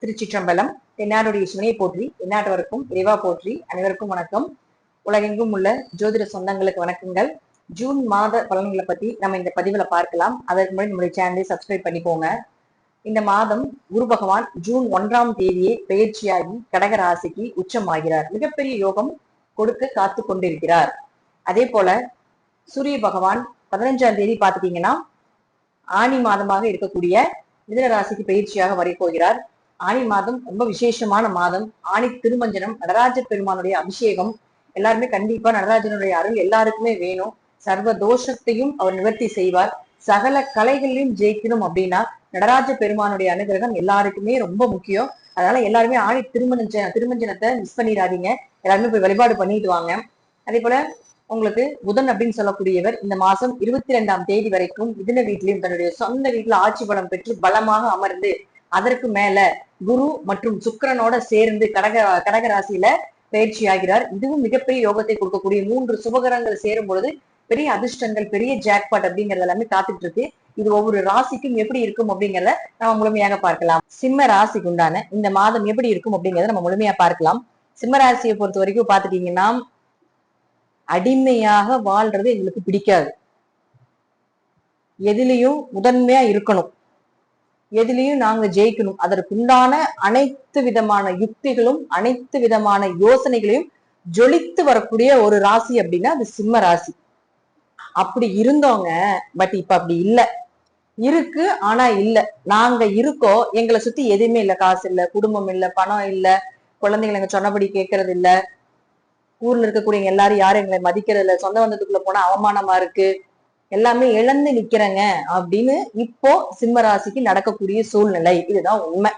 திருச்சிற்றம்பலம். தென்னாடுடைய சிவனையை போற்றி, எந்நாட்டவருக்கும் இறைவா போற்றி. அனைவருக்கும் வணக்கம். உலகெங்கும் உள்ள ஜோதிட சொந்தங்களுக்கு வணக்கங்கள். ஜூன் மாத பலன்களை பத்தி நம்ம இந்த பதிவுல பார்க்கலாம். அதற்கு முன்னாடி நம்முடைய சேனலை சப்ஸ்கிரைப் பண்ணிக்கோங்க. இந்த மாதம் குரு பகவான் ஜூன் 1ஆம் தேதியே பெயர்ச்சியாகி கடக ராசிக்கு உச்சமாகிறார். மிகப்பெரிய யோகம் கொடுக்க காத்து கொண்டிருக்கிறார். அதே போல சூரிய பகவான் 15ஆம் தேதி பார்த்துட்டீங்கன்னா ஆனி மாதமாக இருக்கக்கூடிய மிதுன ராசிக்கு பயிற்சியாக வரப்போகிறார். ஆனி மாதம் ரொம்ப விசேஷமான மாதம். ஆனி திருமஞ்சனம், நடராஜ பெருமானுடைய அபிஷேகம், எல்லாருமே கண்டிப்பா நடராஜனுடைய அருள் எல்லாருக்குமே வேணும். சர்வ தோஷத்தையும் அவர் நிவர்த்தி செய்வார். சகல கலைகளிலும் ஜெயிக்கணும் அப்படின்னா நடராஜ பெருமானுடைய அனுகிரகம் எல்லாருக்குமே ரொம்ப முக்கியம். அதனால எல்லாருமே ஆனி திருமஞ்சனத்தை மிஸ் பண்ணிடாதீங்க. எல்லாருமே போய் வழிபாடு பண்ணிட்டு வாங்க. அதே போல உங்களுக்கு புதன் அப்படின்னு சொல்லக்கூடியவர் இந்த மாசம் 22ஆம் தேதி வரைக்கும் மிதுன வீட்டிலையும் தன்னுடைய சொந்த வீட்டுல ஆட்சி பலம் பெற்று பலமாக அமர்ந்து, அதற்கு மேல குரு மற்றும் சுக்கிரனோட சேர்ந்து கடக ராசியில பயிற்சி ஆகிறார். இதுவும் மிகப்பெரிய யோகத்தை கொடுக்கக்கூடிய 3 சுபகரங்கள் சேரும் பொழுது பெரிய அதிர்ஷ்டங்கள், பெரிய ஜாக்பாட் அப்படிங்கறது எல்லாமே காத்துட்டு இருக்கு. இது ஒவ்வொரு ராசிக்கும் எப்படி இருக்கும் அப்படிங்கறத நம்ம முழுமையாக பார்க்கலாம். சிம்ம ராசிக்கு உண்டான இந்த மாதம் எப்படி இருக்கும் அப்படிங்கறத நம்ம முழுமையா பார்க்கலாம். சிம்ம ராசியை பொறுத்த வரைக்கும் பாத்துட்டீங்கன்னா, அடிமையாக வாழ்றது எங்களுக்கு பிடிக்காது. எதிலையும் முதன்மையா இருக்கணும், எதிலையும் நாங்க ஜெயிக்கணும். அதற்குண்டான அனைத்து விதமான யுக்திகளும் அனைத்து விதமான யோசனைகளையும் ஜொலித்து வரக்கூடிய ஒரு ராசி அப்படின்னா அது சிம்ம ராசி. அப்படி இருந்தோங்க. பட் இப்ப அப்படி இல்ல. இருக்கு ஆனா இல்ல. நாங்க இருக்கோம், எங்களை சுத்தி எதுவுமே இல்ல. காசு இல்ல, குடும்பம் இல்ல, பணம் இல்ல, குழந்தைங்களை எங்க சொன்னபடி கேட்கறது இல்ல, ஊர்ல இருக்கக்கூடிய எல்லாரும் யாரும் எங்களை மதிக்கிறது இல்ல, சொந்த பந்தத்துக்குள்ள போனா அவமானமா இருக்கு, எல்லாமே இழந்து நிக்கிறேங்க அப்படின்னு இப்போ சிம்ம ராசிக்கு நடக்கக்கூடிய சூழ்நிலை. இதுதான் உண்மை.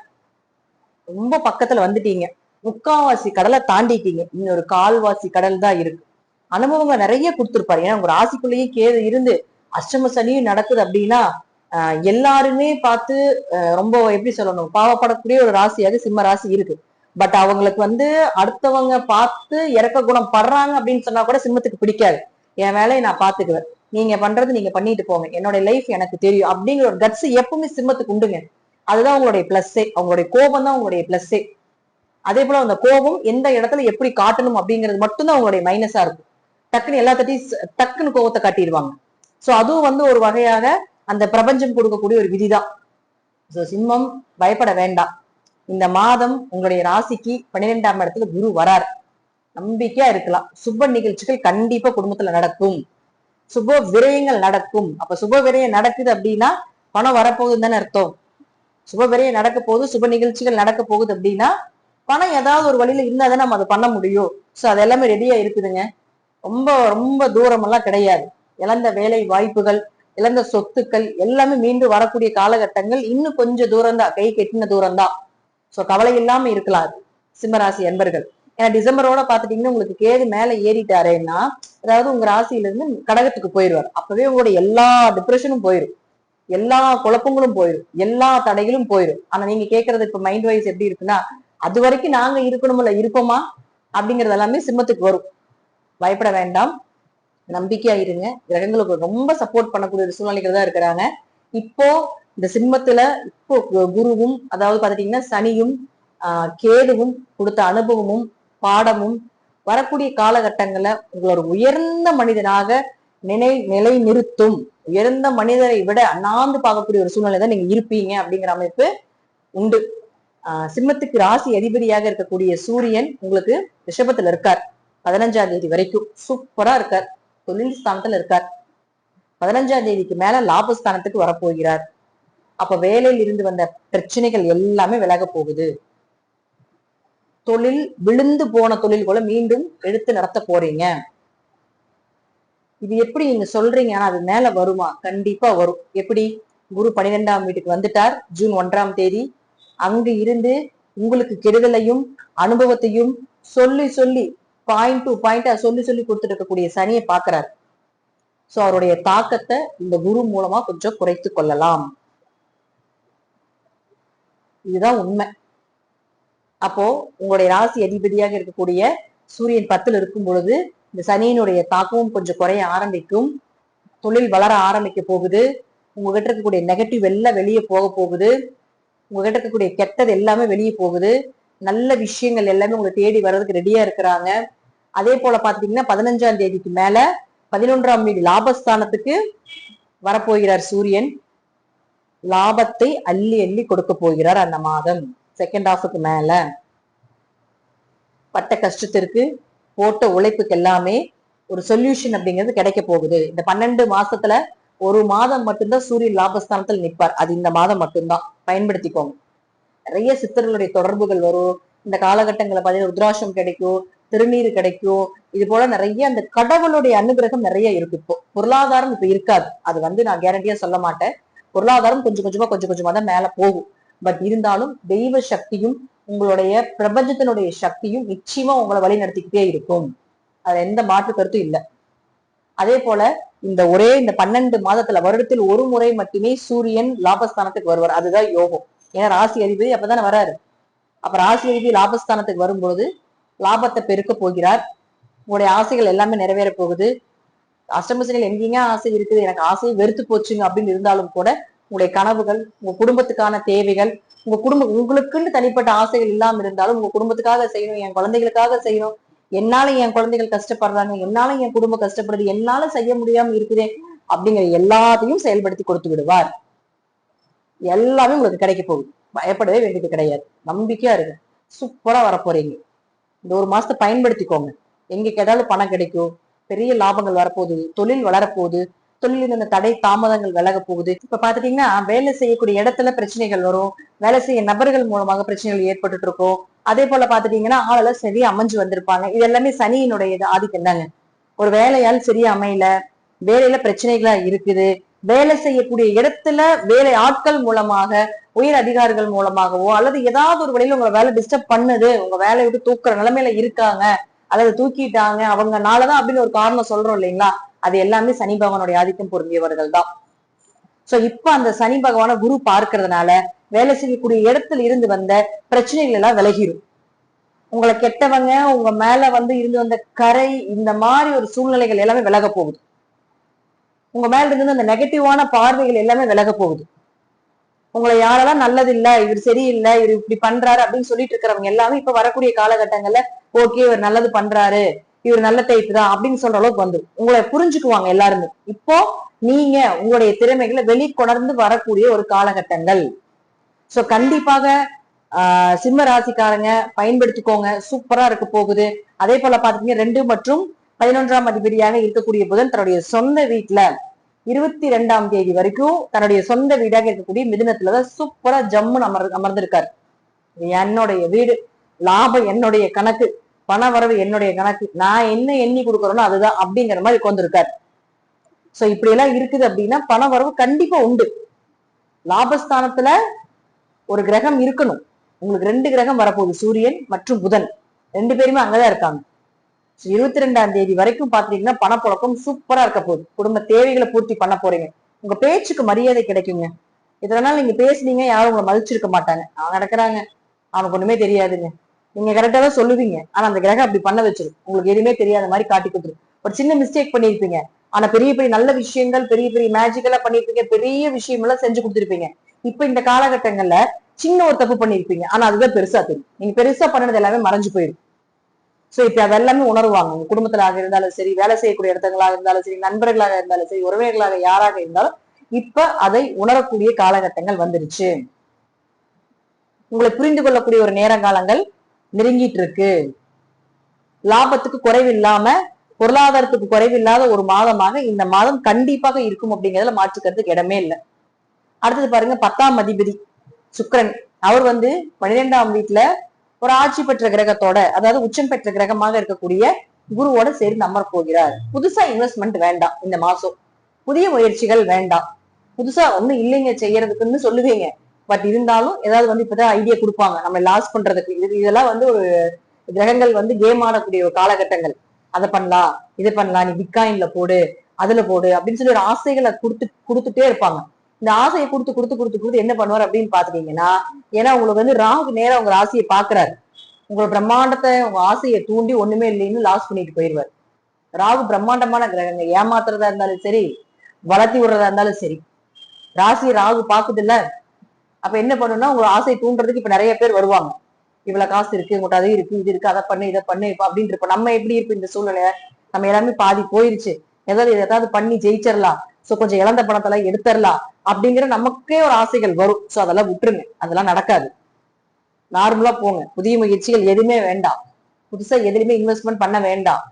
ரொம்ப பக்கத்துல வந்துட்டீங்க. முக்காவாசி கடலை தாண்டிட்டீங்க. இன்னொரு கால்வாசி கடல் தான் இருக்கு. அனுபவங்கள் நிறைய கொடுத்துருப்பாரு. ஏன்னா உங்க ராசிக்குள்ளேயே கேது இருந்து அஷ்டம சனியும் நடக்குது அப்படின்னா எல்லாருமே பார்த்து ரொம்ப எப்படி சொல்லணும், பாவப்படக்கூடிய ஒரு ராசியாக சிம்ம ராசி இருக்கு. பட் அவங்களுக்கு அடுத்தவங்க பார்த்து இறக்க குணம் படுறாங்க அப்படின்னு சொன்னா கூட சிம்மத்துக்கு பிடிக்காது. என் வேலையை நான் பாத்துக்குவேன், நீங்க பண்றது நீங்க பண்ணிட்டு போங்க, என்னோட லைஃப் எனக்கு தெரியும் அப்படிங்கிற ஒரு கட்ஸ் எப்பவுமே சிம்மத்துக்கு உண்டுங்க. அதுதான் உங்களுடைய பிளஸ்ஸே. அவங்களுடைய கோபம் தான் உங்களுடைய பிளஸ்ஸே. அதே போல அந்த கோபம் எந்த இடத்துல எப்படி காட்டணும் அப்படிங்கிறது மட்டும்தான் அவங்களுடைய மைனஸா இருக்கும். டக்குன்னு எல்லாத்தையும் டக்குன்னு கோபத்தை காட்டிடுவாங்க. சோ அதுவும் ஒரு வகையாக அந்த பிரபஞ்சம் கொடுக்கக்கூடிய ஒரு விதிதான். சோ சிம்மம் பயப்பட வேண்டாம். இந்த மாதம் உங்களுடைய ராசிக்கு 12ஆம் இடத்துல குரு வரார். நம்பிக்கையா இருக்கலாம். சுப நிகழ்ச்சிகள் கண்டிப்பா குடும்பத்துல நடக்கும். சுப விரயங்கள் நடக்கும். அப்ப சுப விரயம் நடக்குது அப்படின்னா பணம் வரப்போகுதுன்னு தானே அர்த்தம். சுப விரயம் நடக்க போகுது, சுப நிகழ்ச்சிகள் நடக்க போகுது அப்படின்னா பணம் ஏதாவது ஒரு வழியில இருந்தாதான் நம்ம அதை பண்ண முடியும். சோ அது எல்லாமே ரெடியா இருக்குதுங்க. ரொம்ப ரொம்ப தூரம் எல்லாம் கிடையாது. இழந்த வேலை வாய்ப்புகள், இழந்த சொத்துக்கள் எல்லாமே மீண்டும் வரக்கூடிய காலகட்டங்கள் இன்னும் கொஞ்சம் தூரம் தான், கை கெட்டின தூரம் தான். சோ கவலை இல்லாம இருக்கலாம் சிம்மராசி அன்பர்கள். ஏன்னா டிசம்பரோட பாத்துட்டீங்கன்னா உங்களுக்கு கேது மேல ஏறிட்டாருன்னா, அதாவது உங்க ராசியில இருந்து கடகத்துக்கு போயிடுவார். அப்பவே உங்களுடைய எல்லா டிப்ரெஷனும் போயிடும், எல்லா குழப்பங்களும் போயிடும், எல்லா தடைகளும் போயிடும். ஆனா நீங்க கேட்கறது இப்ப மைண்ட் வைஸ் எப்படி இருக்குன்னா, அது வரைக்கும் நாங்க இருக்கணும்ல, இருப்போமா அப்படிங்கறது எல்லாமே சிம்மத்துக்கு வரும். பயப்பட வேண்டாம், நம்பிக்கையா இருங்க. கிரகங்களுக்கு ரொம்ப சப்போர்ட் பண்ணக்கூடிய ஒரு சூழ்நிலைகள் தான் இருக்கிறாங்க. இப்போ இந்த சிம்மத்துல இப்போ குருவும், அதாவது பாத்துட்டீங்கன்னா சனியும் கேதுவும் கொடுத்த அனுபவமும் பாடமும் வரக்கூடிய காலகட்டங்கள்ல உங்களோட உயர்ந்த மனிதனாக நிலை நிறுத்தும். உயர்ந்த மனிதரை விட அண்ணாந்து பார்க்கக்கூடிய ஒரு சூழ்நிலை தான் நீங்க இருப்பீங்க அப்படிங்கிற அமைப்பு உண்டு. சிம்மத்துக்கு ராசி அதிபதியாக இருக்கக்கூடிய சூரியன் உங்களுக்கு ரிஷபத்துல இருக்கார். 15ஆம் தேதி வரைக்கும் சூப்பரா இருக்கார். தொழில் ஸ்தானத்துல இருக்கார். 15ஆம் தேதிக்கு மேல லாபஸ்தானத்துக்கு வரப்போகிறார். அப்ப வேலையில் இருந்து வந்த பிரச்சனைகள் எல்லாமே விலக போகுது. தொழில் விழுந்து போன தொழில் கூட மீண்டும் எடுத்து நடத்த போறீங்க. இது எப்படி நீங்க சொல்றீங்க, ஆனா அது மேல வருமா? கண்டிப்பா வரும். எப்படி? குரு 12ஆம் வீட்டுக்கு வந்துட்டார் ஜூன் 1ஆம் தேதி. அங்கு இருந்து உங்களுக்கு கெடுதலையும் அனுபவத்தையும் சொல்லி சொல்லி பாயிண்ட் டு பாயிண்டா சொல்லி கொடுத்துட்டு இருக்கக்கூடிய சனியை பாக்குறாரு. சோ அவருடைய தாக்கத்தை இந்த குரு மூலமா கொஞ்சம் குறைத்து கொள்ளலாம். இதுதான் உண்மை. அப்போ உங்களுடைய ராசி அதிபதியாக இருக்கக்கூடிய சூரியன் 10ல் இருக்கும் பொழுது இந்த சனியினுடைய தாக்கமும் கொஞ்சம் குறைய ஆரம்பிக்கும். தொழில் வளர ஆரம்பிக்க போகுது. உங்ககிட்ட இருக்கக்கூடிய நெகட்டிவ் எல்லாம் வெளியே போக போகுது. உங்ககிட்ட இருக்கக்கூடிய கெட்டது எல்லாமே வெளியே போகுது. நல்ல விஷயங்கள் எல்லாமே உங்களை தேடி வர்றதுக்கு ரெடியா இருக்கிறாங்க. அதே போல பாத்தீங்கன்னா 15ஆம் தேதிக்கு மேல 11ஆம் வீடு லாபஸ்தானத்துக்கு வரப்போகிறார் சூரியன். லாபத்தை அள்ளி அள்ளி கொடுக்க போகிறார் அந்த மாதம். செகண்ட் ஹாஃபுக்கு மேல பட்ட கஷ்டத்திற்கு போட்ட உழைப்புக்கு எல்லாமே ஒரு சொல்யூஷன் அப்படிங்கிறது கிடைக்க போகுது. இந்த 12 மாசத்துல ஒரு மாதம் மட்டும்தான் சூரியன் லாபஸ்தானத்தில் நிற்பார். அது இந்த மாதம் மட்டும்தான், பயன்படுத்திக்கோங்க. நிறைய சித்தர்களுடைய தொடர்புகள் வரும். இந்த காலகட்டங்களை பார்த்தீங்கன்னா ருத்ராட்சம் கிடைக்கும், திருநீர் கிடைக்கும். இது போல நிறைய அந்த கடவுளுடைய அனுகிரகம் நிறைய இருக்கு. இப்போ பொருளாதாரம் இப்ப இருக்காது, அது நான் கேரண்டியா சொல்ல மாட்டேன். பொருளாதாரம் கொஞ்சம் கொஞ்சமா தான் மேல போகும். பட் இருந்தாலும் தெய்வ சக்தியும் உங்களுடைய பிரபஞ்சத்தினுடைய சக்தியும் நிச்சயமா உங்களை வழி நடத்திக்கிட்டே இருக்கும். அது எந்த மாற்று கருத்தும் இல்லை. அதே போல இந்த 12 மாதத்துல வருடத்தில் ஒரு முறை மட்டுமே சூரியன் லாபஸ்தானத்துக்கு வருவார். அதுதான் யோகம். ஏன்னா ராசி அதிபதி அப்பதானே வராரு. அப்ப ராசி அதிபதி லாபஸ்தானத்துக்கு வரும்பொழுது லாபத்தை பெருக்க போகிறார். உங்களுடைய ஆசைகள் எல்லாமே நிறைவேற போகுது. அஷ்டமசனியில் எங்கேங்க ஆசை இருக்குது, எனக்கு ஆசையை வெறுத்து போச்சுங்க அப்படின்னு இருந்தாலும் கூட உங்களுடைய கனவுகள், உங்க குடும்பத்துக்கான தேவைகள், உங்களுக்குன்னு தனிப்பட்ட ஆசைகள் இல்லாம இருந்தாலும் உங்க குடும்பத்துக்காக செய்யணும், என் குழந்தைகளுக்காக செய்யணும், என்னால என் குழந்தைகள் கஷ்டப்படுறாங்க, என்னால என் குடும்பம் கஷ்டப்படுது, என்னால செய்ய முடியாம இருக்குதே அப்படிங்கிற எல்லாத்தையும் செயல்படுத்தி கொடுத்து விடுவார். எல்லாமே உங்களுக்கு கிடைக்க போகுது. பயப்படவே வேண்டியது கிடையாது. நம்பிக்கையா இருக்கு. சூப்பரா வரப்போறீங்க. இந்த ஒரு மாசத்தை பயன்படுத்திக்கோங்க. எங்க கேட்டாலும் பணம் கிடைக்கும். பெரிய லாபங்கள் வரப்போகுது. தொழில் வளரப்போகுது. தொழிலில் இருந்த தடை தாமதங்கள் விலக போகுது. இப்ப பாத்துட்டீங்கன்னா வேலை செய்யக்கூடிய இடத்துல பிரச்சனைகள் வரும். வேலை செய்ய நபர்கள் மூலமாக பிரச்சனைகள் ஏற்பட்டு இருக்கும். அதே போல பாத்துட்டீங்கன்னா ஆளெல்லாம் சரியா அமைஞ்சு வந்திருப்பாங்க. இது எல்லாமே சனியினுடைய ஆதிக்கம் தாங்க. ஒரு வேலையால் சரியா அமையல, வேலையில பிரச்சனைகளா இருக்குது, வேலை செய்யக்கூடிய இடத்துல வேலை ஆட்கள் மூலமாக, உயர் அதிகாரிகள் மூலமாகவோ அல்லது ஏதாவது ஒரு வழியில உங்க வேலை டிஸ்டர்ப் பண்ணுது, உங்க வேலையை விட்டு தூக்குற நிலைமையில இருக்காங்க அல்லது தூக்கிட்டாங்க அவங்கனாலதான் அப்படின்னு ஒரு காரணம் சொல்றோம் இல்லைங்களா, அது எல்லாமே சனி பகவானுடைய ஆதிக்கம் பொருந்தியவர்கள் தான். சோ இப்ப அந்த சனி பகவான குரு பார்க்கறதுனால வேலை செய்யக்கூடிய இடத்துல இருந்து வந்த பிரச்சனைகள் எல்லாம் விலகிடும். உங்களை கெட்டவங்க உங்க மேல இருந்து வந்த கரை, இந்த மாதிரி ஒரு சூழ்நிலைகள் எல்லாமே விலக போகுது. உங்க மேல இருந்து அந்த நெகட்டிவான பார்வைகள் எல்லாமே விலக போகுது. உங்களை யாரெல்லாம் நல்லது இல்ல, இவர் சரியில்லை, இவர் இப்படி பண்றாரு அப்படின்னு சொல்லிட்டு இருக்கிறவங்க எல்லாமே இப்ப வரக்கூடிய காலகட்டங்கள்ல ஓகே இவர் நல்லது பண்றாரு, இவர் நல்ல டைப் தான் அப்படின்னு சொல்ற அளவுக்கு வந்துடும். உங்களை புரிஞ்சுக்குவாங்க எல்லாருமே. இப்போ நீங்க உங்களுடைய திறமைகளை வெளிக்கொணர்ந்து வரக்கூடிய ஒரு காலகட்டங்கள். சோ கண்டிப்பாக சிம்ம ராசிக்காரங்க பயன்படுத்திக்கோங்க. சூப்பரா இருக்க போகுது. அதே போல பாத்தீங்கன்னா 2 மற்றும் 11ஆம் அதிபதியாக இருக்கக்கூடிய புதன் தன்னுடைய சொந்த வீட்டுல 22ஆம் தேதி வரைக்கும் தன்னுடைய சொந்த வீடாக இருக்கக்கூடிய மிதுனத்துலதான் சூப்பரா ஜம்முன்னு அமர்ந்திருக்காரு. என்னுடைய வீடு, லாபம் என்னுடைய கணக்கு, பண வரவு என்னுடைய கணக்கு, நான் என்ன எண்ணி கொடுக்கறேனோ அதுதான் அப்படிங்கிற மாதிரி உட்கார்ந்துருக்காரு. சோ இப்படி எல்லாம் இருக்குது அப்படின்னா பண வரவு கண்டிப்பா உண்டு. லாபஸ்தானத்துல ஒரு கிரகம் இருக்கணும். உங்களுக்கு 2 கிரகம் வரப்போகுது, சூரியன் மற்றும் புதன். 2 பேருமே அங்கதான் இருக்காங்க. 22ஆம் தேதி வரைக்கும் பாத்தீங்கன்னா பணப்புழக்கம் சூப்பரா இருக்க போகுது. குடும்ப தேவைகளை பூர்த்தி பண்ண போறீங்க. உங்க பேச்சுக்கு மரியாதை கிடைக்குங்க. இதனால நீங்க பேசுனீங்க, யாரும் உங்களை மதிச்சிருக்க மாட்டாங்க. அவன் நடக்கிறாங்க, அவனுக்கு ஒண்ணுமே தெரியாதுங்க, நீங்க கரெக்டா தான் சொல்லுவீங்க. ஆனா அந்த கிரகம் அப்படி பண்ண வச்சிடும். உங்களுக்கு எதுவுமே தெரியாத மாதிரி காட்டி கொடுத்துரும். ஒரு சின்ன மிஸ்டேக் பண்ணிருப்பீங்க, ஆனா பெரிய பெரிய நல்ல விஷயங்கள், பெரிய பெரிய மேஜிக்கலா பண்ணிருப்பீங்க, பெரிய விஷயம் எல்லாம் செஞ்சு கொடுத்துருப்பீங்க. இப்ப இந்த காலகட்டங்கள்ல சின்ன ஒரு தப்பு பண்ணிருப்பீங்க, ஆனா அதுதான் பெருசா தெரியும். நீங்க பெருசா பண்ணது எல்லாமே மறைஞ்சு போயிடும். சோ இப்ப அதெல்லாமே உணர்வாங்க. உங்க குடும்பத்திலாக இருந்தாலும் சரி, வேலை செய்யக்கூடிய இடத்துகளாக இருந்தாலும் சரி, நண்பர்களாக இருந்தாலும் சரி, உறவினர்களாக யாராக இருந்தாலும் இப்ப அதை உணரக்கூடிய காலகட்டங்கள் வந்துருச்சு. உங்களை புரிந்து கொள்ளக்கூடிய ஒரு நேரங்காலங்கள் நெருங்கிட்டு இருக்கு. லாபத்துக்கு குறைவில்லாம, பொருளாதாரத்துக்கு குறைவில்லாத ஒரு மாதமாக இந்த மாதம் கண்டிப்பாக இருக்கும் அப்படிங்கிறதுல மாற்றுக்கிறதுக்கு இடமே இல்லை. அடுத்தது பாருங்க, 10ஆம் அதிபதி சுக்கிரன். அவர் 12ஆம் வீட்டுல ஒரு ஆட்சி பெற்ற கிரகத்தோட, அதாவது உச்சம் பெற்ற கிரகமாக இருக்கக்கூடிய குருவோட சேர்ந்து அமர போகிறார். புதுசா இன்வெஸ்ட்மெண்ட் வேண்டாம் இந்த மாசம். புதிய முயற்சிகள் வேண்டாம். புதுசா ஒண்ணும் இல்லைங்க செய்யறதுக்குன்னு சொல்லுவீங்க. பட் இருந்தாலும் ஏதாவது இப்பதான் ஐடியா கொடுப்பாங்க நம்ம லாஸ் பண்றதுக்கு. இதெல்லாம் ஒரு கிரகங்கள் கேம் ஆடக்கூடிய ஒரு காலகட்டங்கள். அதை பண்ணலாம், இது பண்ணலாம், நீ பிட்காயின்ல போடு, அதுல போடு அப்படின்னு சொல்லி ஒரு ஆசைகளை கொடுத்துட்டே இருப்பாங்க. இந்த ஆசையை கொடுத்து என்ன பண்ணுவார் அப்படின்னு பாத்துட்டீங்கன்னா, ஏன்னா உங்களுக்கு ராகு நேரம் உங்க ராசியை பாக்குறாரு. உங்களோட பிரம்மாண்டத்தை, உங்க ஆசையை தூண்டி ஒண்ணுமே இல்லைன்னு லாஸ் பண்ணிட்டு போயிடுவார். ராகு பிரம்மாண்டமான கிரகங்க. ஏமாத்துறதா இருந்தாலும் சரி, வளர்த்தி விடுறதா இருந்தாலும் சரி, ராசியை ராகு பாக்குது இல்ல, அப்ப என்ன பண்ணுன்னா உங்க ஆசை தூண்டுறதுக்கு இப்ப நிறைய பேர் வருவாங்க. இவ்வளவு காசு இருக்கு, உங்கள்கிட்ட அது இருக்கு, இது இருக்கு, அதை பண்ணு, இதை பண்ணு இப்ப அப்படின்னு இருப்போம். நம்ம எப்படி இருப்போம் இந்த சூழ்நிலை? நம்ம எல்லாமே பாதி போயிருச்சு, ஏதாவது பண்ணி ஜெயிச்சிடலாம், சோ கொஞ்சம் இழந்த பணத்தெல்லாம் எடுத்துடலாம் அப்படிங்கிற நமக்கே ஒரு ஆசைகள் வரும். சோ அதெல்லாம் விட்டுருங்க, அதெல்லாம் நடக்காது. நார்மலா போங்க. புதிய முயற்சிகள் எதுவுமே வேண்டாம். புதுசா எதுலையுமே இன்வெஸ்ட்மெண்ட் பண்ண வேண்டாம்.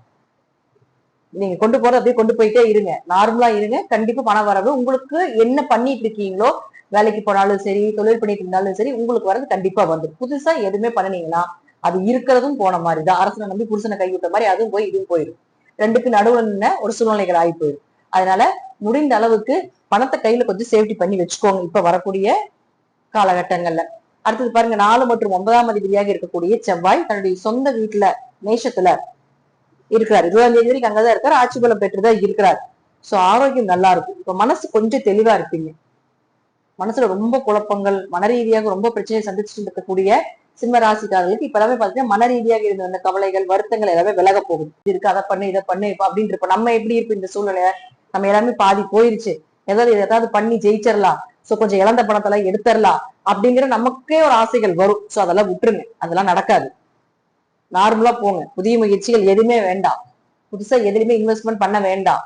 நீங்க கொண்டு போறது அப்படியே கொண்டு போயிட்டே இருங்க, நார்மலா இருங்க. கண்டிப்பா பணம் வரவு உங்களுக்கு என்ன பண்ணிட்டு இருக்கீங்களோ, வேலைக்கு போனாலும் சரி, தொழில் பண்ணிட்டு இருந்தாலும் சரி, உங்களுக்கு வரது கண்டிப்பா வந்துடும். புதுசா எதுவுமே பண்ணினீங்கன்னா அது இருக்கிறதும் போன மாதிரிதான். அரசனை நம்பி புருஷனை கைவிட்ட மாதிரி அதுவும் போய் இதுவும் போயிடும். ரெண்டுக்கு நடுவுல நின்ன ஒரு சூழ்நிலைகள் ஆகி போயிடும். அதனால முடிந்த அளவுக்கு பணத்தை கையில கொஞ்சம் சேஃப்டி பண்ணி வச்சுக்கோங்க இப்ப வரக்கூடிய காலகட்டங்கள்ல. அடுத்தது பாருங்க, 4 மற்றும் 9ஆம் அதிபதியாக இருக்கக்கூடிய செவ்வாய் தன்னுடைய சொந்த வீட்டுல மேஷத்துல இருக்கிறார். 20ஆம் தேதி வரைக்கும் அங்கதான் இருக்காரு, ஆட்சி பலம் பெற்றுதான் இருக்கிறார். சோ ஆரோக்கியம் நல்லா இருக்கும். இப்ப மனசு கொஞ்சம் தெளிவா இருப்பீங்க. மனசுல ரொம்ப குழப்பங்கள், மன ரீதியாக ரொம்ப பிரச்சனையை சந்திச்சுட்டு இருக்கக்கூடிய சிம்ம ராசிக்காரர்களுக்கு இப்ப எல்லாமே பாத்தீங்கன்னா மன ரீதியாக இருந்த அந்த கவலைகள், வருத்தங்கள் எல்லாமே விலக போகுது. இது இருக்கு, அதை பண்ணு, இதை பண்ணு இப்ப அப்படின்னு இருப்போம். நம்ம எப்படி இருப்போம் இந்த சூழ்நிலை? நம்ம எல்லாமே பாதி போயிருச்சு, ஏதாவது பண்ணி ஜெயிச்சிடலாம், சோ கொஞ்சம் இழந்த பணத்தெல்லாம் எடுத்துடலாம் அப்படிங்கிற நமக்கே ஒரு ஆசைகள் வரும். சோ அதெல்லாம் விட்டுருங்க, அதெல்லாம் நடக்காது. நார்மலா போங்க. புதிய முயற்சிகள் எதுவுமே வேண்டாம். புதுசா எதுலையுமே இன்வெஸ்ட்மெண்ட் பண்ண வேண்டாம்.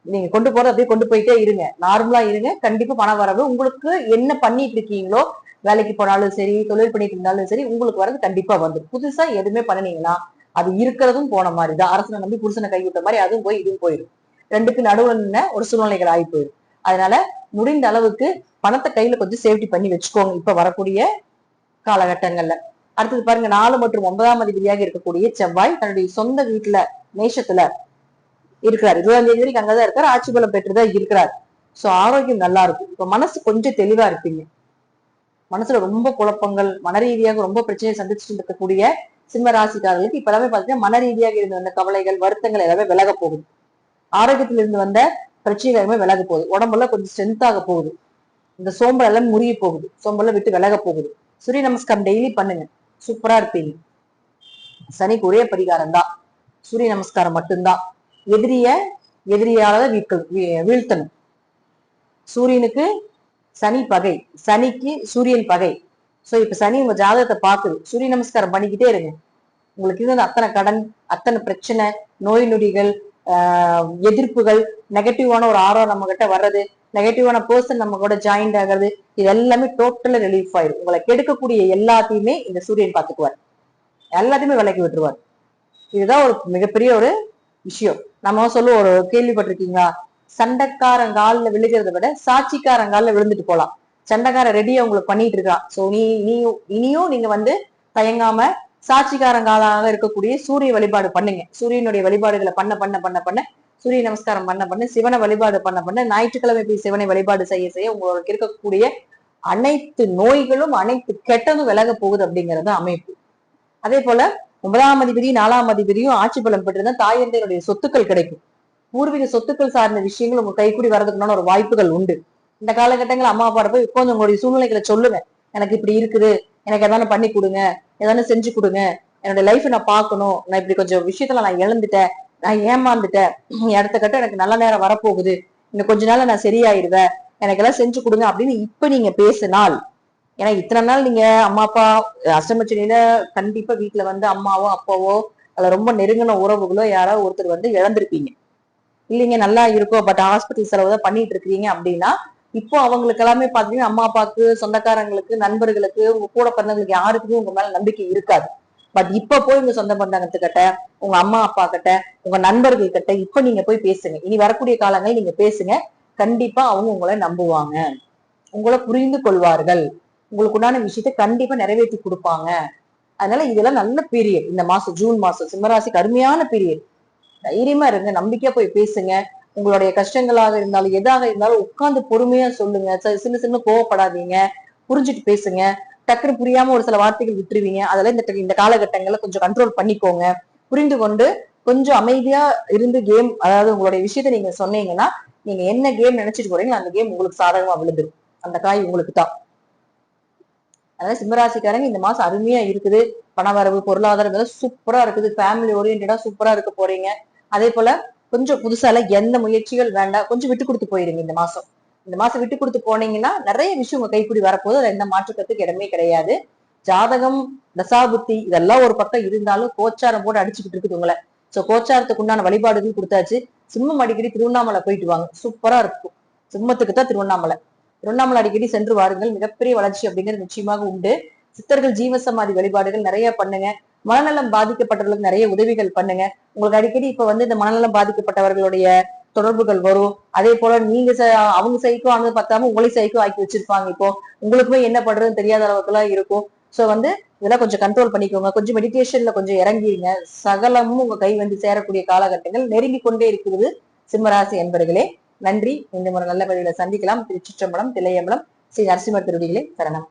நீங்க கொண்டு போறது அப்படியே கொண்டு போயிட்டே இருங்க, நார்மலா இருங்க. கண்டிப்பா பணம் வரவு உங்களுக்கு என்ன பண்ணிட்டு இருக்கீங்களோ, வேலைக்கு போனாலும் சரி, தொழில் பண்ணிட்டு இருந்தாலும் சரி, உங்களுக்கு வரது கண்டிப்பா வந்துடும். புதுசா எதுவுமே பண்ணினீங்கன்னா அது இருக்கிறதும் போன மாதிரிதான். அரசனை நம்பி புருஷனை கைவிட்ட மாதிரி அதுவும் போய் இதுவும் போயிடும். ரெண்டுக்கு நடுவுல நின்ன ஒரு சூழ்நிலைகள் ஆகி போயிடும். அதனால முடிந்த அளவுக்கு பணத்தை கையில கொஞ்சம் சேஃப்டி பண்ணி வச்சுக்கோங்க இப்ப வரக்கூடிய காலகட்டங்கள்ல. அடுத்தது பாருங்க, 4 மற்றும் 9ஆம் அதிபதியாக இருக்கக்கூடிய செவ்வாய் தன்னுடைய சொந்த வீட்டுல மேஷத்துல இருக்கிறார். 20ஆம் தேதி வரைக்கும் அங்கதான் இருக்காரு, ஆட்சி பலம் பெற்றுதான் இருக்கிறார். சோ ஆரோக்கியம் நல்லா இருக்கும். இப்ப மனசு கொஞ்சம் தெளிவா இருப்பீங்க. மனசுல ரொம்ப குழப்பங்கள், மன ரீதியாக ரொம்ப பிரச்சனையை சந்திச்சுட்டு இருக்கக்கூடிய சிம்ம ராசிக்காரர்களுக்கு இப்ப எல்லாமே பாத்தீங்கன்னா மன ரீதியாக இருந்த அந்த கவலைகள், வருத்தங்கள் எல்லாமே விலக போகுது. ஆரோக்கியத்துல இருந்து வந்த பிரச்சனைகள் எல்லாமே விலக போகுது. உடம்பெல்லாம் கொஞ்சம் ஸ்ட்ரென்த் ஆக போகுது. இந்த சோம்பல் எல்லாம் முறிய போகுது, சோம்பலை விட்டு விலக போகுது. சூரிய நமஸ்காரம் டெய்லி பண்ணுங்க, சூப்பரா இருப்பீங்க. சனிக்கு ஒரே பரிகாரம் தான், சூரிய நமஸ்காரம் மட்டும்தான். எதிரியால வீழ்த்தணும். சூரியனுக்கு சனி பகை, சனிக்கு சூரியன் பகை. சோ இப்ப சனி உங்க ஜாதகத்தை பாக்குது, சூரிய நமஸ்காரம் பண்ணிக்கிட்டே இருங்க. உங்களுக்கு இருந்த அத்தனை கடன், அத்தனை பிரச்சனை, நோய் நொடிகள், எதிர்ப்புகள், நெகட்டிவான ஒரு ஆரோ நம்ம கிட்ட வர்றது, நெகட்டிவான பர்சன் நம்ம கூட ஜாயிண்ட் ஆகிறது, இது எல்லாமே டோட்டலா ரிலீஃப் ஆயிடும். உங்களை கெடுக்கக்கூடிய எல்லாத்தையுமே இந்த சூரியன் பாத்துக்குவார், எல்லாத்தையுமே விலக்கி விட்டுருவார். இதுதான் ஒரு மிகப்பெரிய ஒரு விஷயம். நம்ம சொல்லுவோம், ஒரு கேள்விப்பட்டிருக்கீங்களா, சண்டைக்காரங்கால விழுகிறத விட சாட்சிக்காரங்கால விழுந்துட்டு போலாம். சண்டைக்கார ரெடியா உங்களுக்கு பண்ணிட்டு இருக்கான். சோ இனியும் நீங்க தயங்காம சாட்சிக்காரங்காலாக இருக்கக்கூடிய சூரிய வழிபாடு பண்ணுங்க. சூரியனுடைய வழிபாடுகளை பண்ண பண்ண பண்ண பண்ண சூரிய நமஸ்காரம் பண்ண பண்ண, சிவனை வழிபாடு பண்ண பண்ண, ஞாயிற்றுக்கிழமை போய் சிவனை வழிபாடு செய்ய செய்ய உங்களுக்கு இருக்கக்கூடிய அனைத்து நோய்களும் அனைத்து கெட்டதும் விலக போகுது அப்படிங்கறது அமைப்பு. அதே போல 9ஆம் அதிபதி 4ஆம் அதிபதியும் ஆட்சி பலம் பெற்றிருந்தா தாயந்தையருடைய சொத்துக்கள் கிடைக்கும். பூர்வீக சொத்துக்கள் சார்ந்த விஷயங்கள் உங்க கைக்கூடி வரதுக்குன்னு ஒரு வாய்ப்புகள் உண்டு. இந்த காலகட்டங்கள் அம்மா அப்பா போய் உட்காந்து உங்களுடைய சூழ்நிலைகளை சொல்லுங்க. எனக்கு இப்படி இருக்குது, எனக்கு எதானு பண்ணி கொடுங்க, எதானு செஞ்சு கொடுங்க, என்னோட லைஃப் நான் பார்க்கணும், நான் இப்படி கொஞ்சம் விஷயத்துல நான் இழந்துட்டேன், நான் ஏமாந்துட்டேன், அடுத்த கட்டம் எனக்கு நல்ல நேரம் வரப்போகுது, இன்னும் கொஞ்ச நாள் நான் சரியாயிருவேன், எனக்கு எல்லாம் செஞ்சு கொடுங்க அப்படின்னு இப்ப நீங்க பேசினால். ஏன்னா இத்தனை நாள் நீங்க அம்மா அப்பா அஷ்டமச்சனியில கண்டிப்பா வீட்டுல அம்மாவோ அப்பாவோ அதுல ரொம்ப நெருங்கின உறவுகளோ யாராவது ஒருத்தர் இழந்திருப்பீங்க இல்லைங்க. நல்லா இருக்கும், பட் ஹாஸ்பிட்டல் செலவு தான் பண்ணிட்டு இருக்கீங்க அப்படின்னா இப்போ அவங்களுக்கு எல்லாமே பாத்தீங்கன்னா அம்மா அப்பாவுக்கு, சொந்தக்காரங்களுக்கு, நண்பர்களுக்கு, உங்க கூட பிறந்தவங்களுக்கு யாருக்குமே உங்க மேல நம்பிக்கை இருக்காது. பட் இப்ப போய் உங்க சொந்த பந்தங்கத்துக்கிட்ட, உங்க அம்மா அப்பா கிட்ட, உங்க நண்பர்கள் கிட்ட இப்ப நீங்க போய் பேசுங்க. இனி வரக்கூடிய காலங்கள் நீங்க பேசுங்க. கண்டிப்பா அவங்க உங்களை நம்புவாங்க, உங்களை புரிந்து கொள்வார்கள், உங்களுக்கு உண்டான விஷயத்த கண்டிப்பா நிறைவேற்றி கொடுப்பாங்க. அதனால இதெல்லாம் நல்ல பீரியட். இந்த மாசம் ஜூன் மாசம் சிம்மராசிக்கு அருமையான பீரியட். தைரியமா இருங்க, நம்பிக்கையா போய் பேசுங்க. உங்களுடைய கஷ்டங்களாக இருந்தாலும் எதாக இருந்தாலும் உட்கார்ந்து பொறுமையா சொல்லுங்க. சின்ன சின்ன கோவப்படாதீங்க, புரிஞ்சுட்டு பேசுங்க. டக்குனு புரியாம ஒரு சில வார்த்தைகள் விட்டுருவீங்க, அதெல்லாம் இந்த காலகட்டங்கள்ல கொஞ்சம் கண்ட்ரோல் பண்ணிக்கோங்க. புரிந்து கொண்டு கொஞ்சம் அமைதியா இருந்து கேம், அதாவது உங்களுடைய விஷயத்த நீங்க சொன்னீங்கன்னா, நீங்க என்ன கேம் நினைச்சிட்டு போறீங்களோ அந்த கேம் உங்களுக்கு சாதகமா விழுந்துடும். அந்த காய் உங்களுக்கு தான். அதாவது சிம்மராசிக்காரங்க இந்த மாசம் அருமையா இருக்குது. பணவரவு, பொருளாதாரம் சூப்பரா இருக்குது. ஃபேமிலி ஓரியன்டா சூப்பரா இருக்க போறீங்க. அதே போல கொஞ்சம் புதுசால எந்த முயற்சிகள் வேண்டாம், கொஞ்சம் விட்டு கொடுத்து போயிருங்க இந்த மாசம். இந்த மாசம் விட்டு கொடுத்து போனீங்கன்னா நிறைய விஷயம் உங்க கைக்கூடி வரப்போது. அதுல எந்த மாற்றுக்கிறதுக்கு இடமே கிடையாது. ஜாதகம், தசாபுத்தி இதெல்லாம் ஒரு பக்கம் இருந்தாலும் கோச்சாரம் போட்டு அடிச்சுக்கிட்டு இருக்குது உங்களை. சோ கோச்சாரத்துக்கு உண்டான வழிபாடுகள் கொடுத்தாச்சு. சிம்மம் அடிக்கடி திருவண்ணாமலை போயிட்டு வாங்க, சூப்பரா இருக்கும். சிம்மத்துக்கு தான் திருவண்ணாமலை. திருவண்ணாமலை அடிக்கடி சென்று வாருங்கள், மிகப்பெரிய வளர்ச்சி அப்படிங்கிறது நிச்சயமாக உண்டு. சித்தர்கள் ஜீவசமாதி வழிபாடுகள் நிறைய பண்ணுங்க. மனநலம் பாதிக்கப்பட்டவர்களுக்கு நிறைய உதவிகள் பண்ணுங்க. உங்களுக்கு அடிக்கடி இப்ப வந்து இந்த மனநலம் பாதிக்கப்பட்டவர்களுடைய தொடர்புகள் வரும். அதே போல நீங்க அவங்க சைக்கோ ஆனது பார்த்தாம உங்களை சைக்கோ ஆக்கி வச்சிருப்பாங்க. இப்போ உங்களுக்குமே என்ன பண்றதுன்னு தெரியாத அளவுக்கு எல்லாம் இருக்கும். சோ வந்து இதெல்லாம் கொஞ்சம் கண்ட்ரோல் பண்ணிக்கோங்க. கொஞ்சம் மெடிடேஷன்ல கொஞ்சம் இறங்கிருங்க. சகலமும் உங்க கை வந்து சேரக்கூடிய காலகட்டங்கள் நெருங்கி கொண்டே இருக்கிறது சிம்மராசி என்பர்களே. நன்றி. இந்த ஒரு நல்ல பதிவுல சந்திக்கலாம். திருச்சிற்றம்பலம், தில்லையம்பலம், ஸ்ரீ நரசிம்மர் திருடிகளே சரணம்.